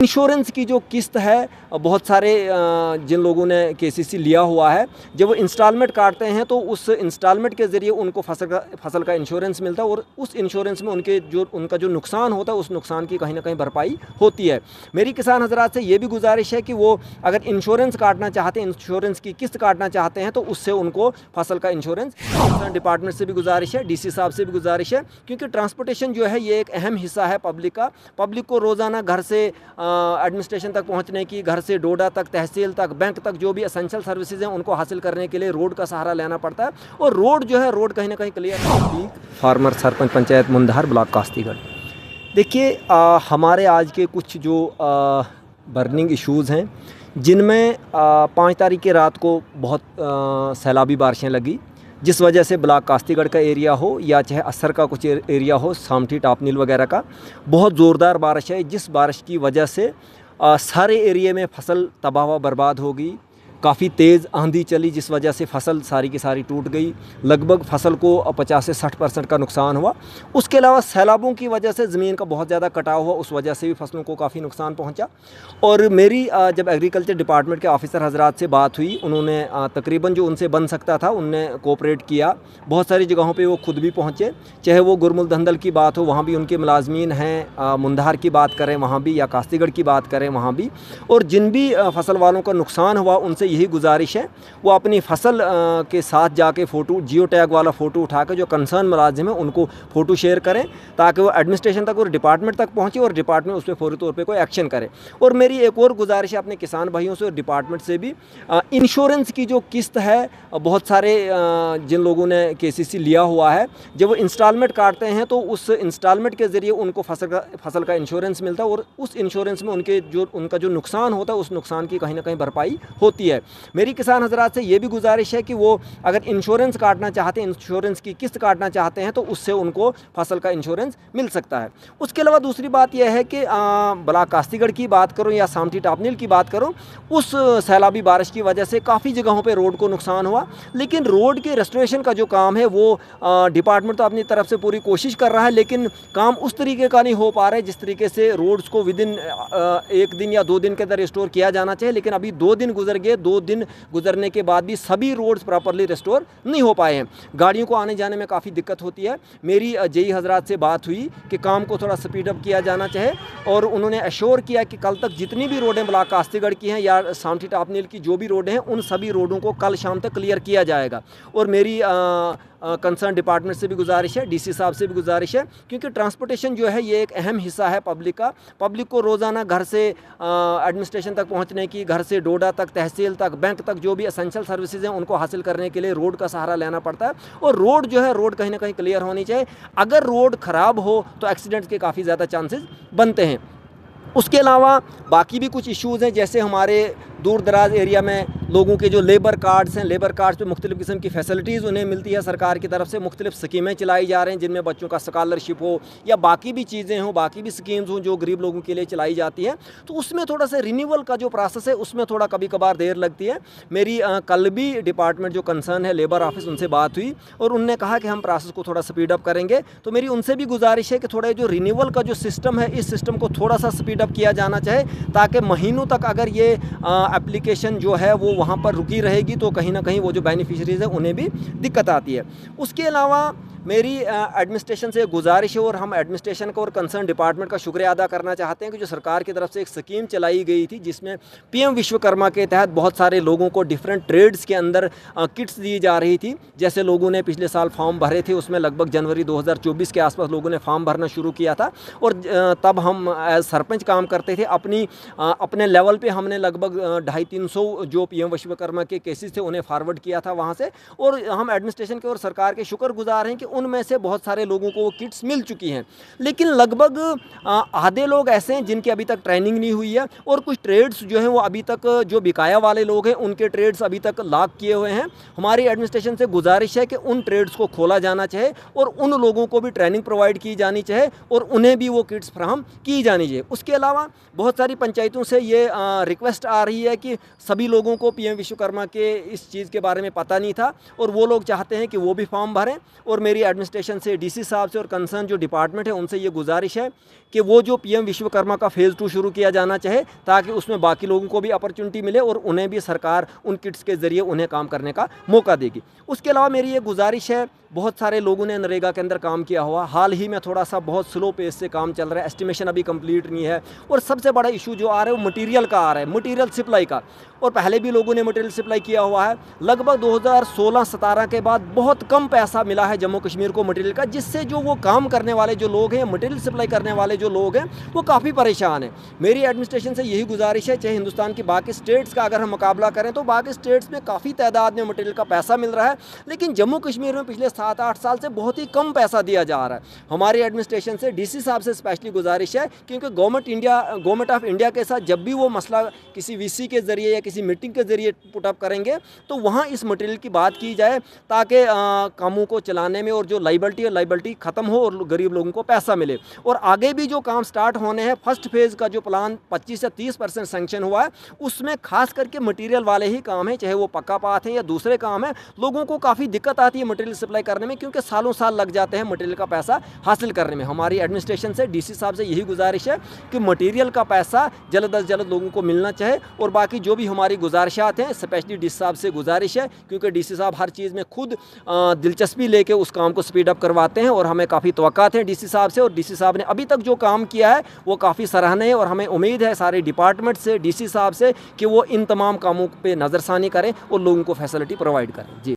Insurance की जो किस्त है बहुत सारे जिन लोगों ने केसीसी लिया हुआ है, जब वो इंस्टॉलमेंट काटते हैं तो उस इंस्टॉलमेंट के ज़रिए उनको फसल का इंश्योरेंस मिलता है और उस इंश्योरेंस में उनका जो नुकसान होता है उस नुकसान की कहीं ना कहीं भरपाई होती है। मेरी किसान हजरात से ये भी गुजारिश है कि वो अगर इंश्योरेंस काटना चाहते हैं, इंश्योरेंस की किस्त काटना चाहते हैं तो उससे उनको फसल का इंश्योरेंस डिपार्टमेंट से भी गुजारिश है, डीसी साहब से भी गुजारिश है, क्योंकि ट्रांसपोर्टेशन जो है ये एक अहम हिस्सा है पब्लिक को रोज़ाना घर से एडमिनिस्ट्रेशन तक पहुंचने की, घर से डोडा तक, तहसील तक, बैंक तक जो भी एसेंशियल सर्विसेज हैं उनको हासिल करने के लिए रोड का सहारा लेना पड़ता है। और रोड जो है रोड कहीं ना कहीं clear. Farmer sarpanch panchayat Mundahar block Kastigarh. देखिए हमारे आज के कुछ जो बर्निंग इश्यूज़ हैं जिनमें 5 तारीख की रात को बहुत सैलाबी बारिशें लगी, जिस वजह से ब्लॉक कास्तीगढ़ का एरिया हो या चाहे असर का कुछ एरिया हो, सामठी टापनील वगैरह का, बहुत ज़ोरदार बारिश है, जिस बारिश की वजह से सारे एरिया में फसल तबाह व बर्बाद हो गई। काफ़ी तेज़ आंधी चली जिस वजह से फसल सारी की सारी टूट गई। लगभग फसल को 50 से 60% का नुकसान हुआ। उसके अलावा सैलाबों की वजह से ज़मीन का बहुत ज़्यादा कटाव हुआ, उस वजह से भी फसलों को काफ़ी नुकसान पहुंचा। और मेरी जब एग्रीकल्चर डिपार्टमेंट के ऑफिसर हजरात से बात हुई, उन्होंने तकरीबन जो उनसे बन सकता था उनने कोऑपरेट किया। बहुत सारी जगहों पर वो खुद भी पहुँचे, चाहे वो गुरमुल धंधल की बात हो, वहाँ भी उनके मुलाजमीन हैं, मुंदहर की बात करें वहाँ भी, या कास्तीगढ़ की बात करें वहाँ भी। और जिन भी फसल वालों का नुकसान हुआ उनसे यही गुजारिश है वो अपनी फसल के साथ जाके फ़ोटो, जियो टैग वाला फ़ोटो उठाकर जो कंसर्न मुलाजिम है उनको फ़ोटो शेयर करें, ताकि वो एडमिनिस्ट्रेशन तक और डिपार्टमेंट तक पहुँचे और डिपार्टमेंट उस पर फौरी तौर पे कोई एक्शन करे। और मेरी एक और गुजारिश है अपने किसान भाइयों से और डिपार्टमेंट से भी, इंश्योरेंस की जो किस्त है बहुत सारे जिन लोगों ने केसीसी लिया हुआ है, जब वो इंस्टॉलमेंट काटते हैं तो उस इंस्टॉलमेंट के ज़रिए उनको फसल का इंश्योरेंस मिलता है और उस इंश्योरेंस में उनका जो नुकसान होता है उस नुकसान की कहीं ना कहीं भरपाई होती है। मेरी किसान हजरात से ये भी गुजारिश है कि वो अगर इंश्योरेंस काटना चाहते हैं, इंश्योरेंस की किस्त काटना चाहते हैं तो उससे उनको फसल का इंश्योरेंस मिल सकता है। उसके अलावा दूसरी बात यह है कि ब्लॉक कास्तीगढ़ की बात करूं या सामठी टापनील की बात करूं, उस सैलाबी बारिश की वजह से काफ़ी जगहों पे रोड को नुकसान हुआ, लेकिन रोड के रेस्टोरेशन का जो काम है वो डिपार्टमेंट तो अपनी तरफ से पूरी कोशिश कर रहा है, लेकिन काम उस तरीके का नहीं हो पा रहा है जिस तरीके से रोड्स को विदिन 1 दिन या 2 दिन के अंदर रिस्टोर किया जाना चाहिए। लेकिन अभी 2 दिन गुजर गए, 2 दिन गुजरने के बाद भी सभी रोड्स प्रॉपर्ली रिस्टोर नहीं हो पाए हैं। गाड़ियों को आने जाने में काफ़ी दिक्कत होती है। मेरी जेई हजरात से बात हुई कि काम को थोड़ा स्पीड अप किया जाना चाहिए और उन्होंने एश्योर किया कि कल तक जितनी भी रोडें ब्लॉक कास्तीगढ़ की हैं या सामठी टापनील की जो भी रोडें हैं उन सभी रोडों को कल शाम तक क्लियर किया जाएगा। और मेरी कंसर्न डिपार्टमेंट से भी गुजारिश है, डीसी साहब से भी गुजारिश है, क्योंकि ट्रांसपोर्टेशन जो है ये एक अहम हिस्सा है पब्लिक को रोज़ाना घर से एडमिनिस्ट्रेशन तक पहुंचने की, घर से डोडा तक, तहसील तक, बैंक तक जो भी एसेंशियल सर्विसेज हैं उनको हासिल करने के लिए रोड का सहारा लेना पड़ता है। और रोड जो है रोड कहीं ना कहीं क्लियर होनी चाहिए। अगर रोड ख़राब हो तो एक्सीडेंट्स के काफ़ी ज़्यादा चांसेस बनते हैं। उसके अलावा बाकी भी कुछ इश्यूज़ हैं, जैसे हमारे दूर दराज एरिया में लोगों के जो लेबर कार्ड्स हैं, लेबर कार्ड्स पे मुख्तलिफ़ किस्म की फैसिलिटीज़ उन्हें मिलती है सरकार की तरफ से। मुख्तलिफ़ स्कीमें चलाई जा रही हैं जिनमें बच्चों का स्कॉलरशिप हो या बाकी भी चीज़ें हों, बाकी भी स्कीम्स हों जो गरीब लोगों के लिए चलाई जाती हैं। तो उसमें थोड़ा सा रिन्यूअल का जो प्रोसेस है उसमें थोड़ा कभी कभार देर लगती है। मेरी कल भी डिपार्टमेंट जो कंसर्न है लेबर ऑफिस, उनसे बात हुई और उनने कहा कि हम प्रोसेस को थोड़ा स्पीड अप करेंगे। तो मेरी उनसे भी गुजारिश है कि थोड़ा जो रिन्यूअल का जो सिस्टम है इस सिस्टम को थोड़ा सा स्पीड अप किया जाना चाहिए, ताकि महीनों तक अगर ये एप्लीकेशन जो है वो वहाँ पर रुकी रहेगी तो कहीं ना कहीं वो जो बेनिफिशरीज़ है उन्हें भी दिक्कत आती है। उसके अलावा मेरी एडमिनिस्ट्रेशन से गुजारिश है और हम एडमिनिस्ट्रेशन का और कंसर्न डिपार्टमेंट का शुक्रिया अदा करना चाहते हैं कि जो सरकार की तरफ से एक स्कीम चलाई गई थी जिसमें पीएम विश्वकर्मा के तहत बहुत सारे लोगों को डिफरेंट ट्रेड्स के अंदर किट्स दी जा रही थी। जैसे लोगों ने पिछले साल फॉर्म भरे थे, उसमें लगभग जनवरी 2024 के आसपास लोगों ने फॉर्म भरना शुरू किया था और तब हम एज सरपंच काम करते थे। अपने लेवल पे हमने लगभग 250-300 जो पीएम विश्वकर्मा के केसेस थे उन्हें फॉरवर्ड किया था वहाँ से, और हम एडमिनिस्ट्रेशन के और सरकार के शुक्रगुजार हैं कि उनमें से बहुत सारे लोगों को वो किट्स मिल चुकी हैं। लेकिन लगभग आधे लोग ऐसे हैं जिनकी अभी तक ट्रेनिंग नहीं हुई है और कुछ ट्रेड्स जो हैं वो अभी तक, जो बिकाया वाले लोग हैं उनके ट्रेड्स अभी तक लॉक किए हुए हैं। हमारी एडमिनिस्ट्रेशन से गुजारिश है कि उन ट्रेड्स को खोला जाना चाहिए और उन लोगों को भी ट्रेनिंग प्रोवाइड की जानी चाहिए और उन्हें भी वो किट्स फराहम की जानी चाहिए। उसके अलावा बहुत सारी पंचायतों से ये रिक्वेस्ट आ रही है कि सभी लोगों को पीएम विश्वकर्मा के इस चीज़ के बारे में पता नहीं था और वो लोग चाहते हैं कि वो भी फॉर्म भरें। और मेरी हमारी एडमिनिस्ट्रेशन से, डीसी साहब से और कंसर्न जो डिपार्टमेंट है उनसे ये गुजारिश है कि वो जो पीएम विश्वकर्मा का फ़ेज़ 2 शुरू किया जाना चाहे, ताकि उसमें बाकी लोगों को भी अपॉर्चुनिटी मिले और उन्हें भी सरकार उन किट्स के ज़रिए उन्हें काम करने का मौका देगी। उसके अलावा मेरी ये गुजारिश है, बहुत सारे लोगों ने नरेगा के अंदर काम किया हुआ, हाल ही में थोड़ा सा बहुत स्लो पेस से काम चल रहा है, एस्टिमेशन अभी कंप्लीट नहीं है, और सबसे बड़ा इशू जो आ रहा है वो मटेरियल का आ रहा है, मटेरियल सप्लाई का। और पहले भी लोगों ने मटेरियल सप्लाई किया हुआ है। लगभग 2016-17 के बाद बहुत कम पैसा मिला है जम्मू कश्मीर को मटेरियल का, जिससे जो वो काम करने वाले जो लोग हैं, मटेरियल सप्लाई करने वाले जो लोग हैं, वो काफ़ी परेशान हैं। मेरी एडमिनिस्ट्रेशन से यही गुजारिश है, चाहे हिंदुस्तान की बाकी स्टेट्स का अगर हम मुकाबला करें तो बाकी स्टेट्स में काफ़ी तादाद में मटेरियल का पैसा मिल रहा है, लेकिन जम्मू कश्मीर में पिछले 7-8 साल से बहुत ही कम पैसा दिया जा रहा है। हमारी एडमिनिस्ट्रेशन से, डीसी साहब से स्पेशली गुजारिश है, क्योंकि गवर्नमेंट ऑफ इंडिया के साथ जब भी वो मसला किसी वीसी के ज़रिए या किसी मीटिंग के ज़रिए पुटअप करेंगे तो वहाँ इस मटेरियल की बात की जाए, ताकि कामों को चलाने में और जो लाइबिलिटी ख़त्म हो और गरीब लोगों को पैसा मिले। और आगे भी जो काम स्टार्ट होने हैं, फर्स्ट फेज़ का जो प्लान 25 से 30% सेंक्शन हुआ है, उसमें खास करके मटेरियल वाले ही काम हैं, चाहे वो पक्का पाथ है या दूसरे काम हैं। लोगों को काफ़ी दिक्कत आती है मटेरियल सप्लाई करने में, क्योंकि सालों साल लग जाते हैं मटेरियल का पैसा हासिल करने में। हमारी एडमिनिस्ट्रेशन से, डीसी साहब से यही गुजारिश है कि मटेरियल का पैसा जल्द अज जल्द लोगों को मिलना चाहिए। और बाकी जो भी हमारी गुजारिशात हैं, स्पेशली डीसी साहब से गुजारिश है, क्योंकि डीसी साहब हर चीज़ में खुद दिलचस्पी लेके उस काम को स्पीड अप करवाते हैं और हमें काफ़ी तवक्कात हैं डीसी साहब से। और डीसी साहब ने अभी तक जो काम किया है वो काफ़ी सराहनीय है, और हमें उम्मीद है सारे डिपार्टमेंट से, डीसी साहब से, कि वो इन तमाम कामों पे नज़रसानी करें और लोगों को फैसिलिटी प्रोवाइड करें। जी।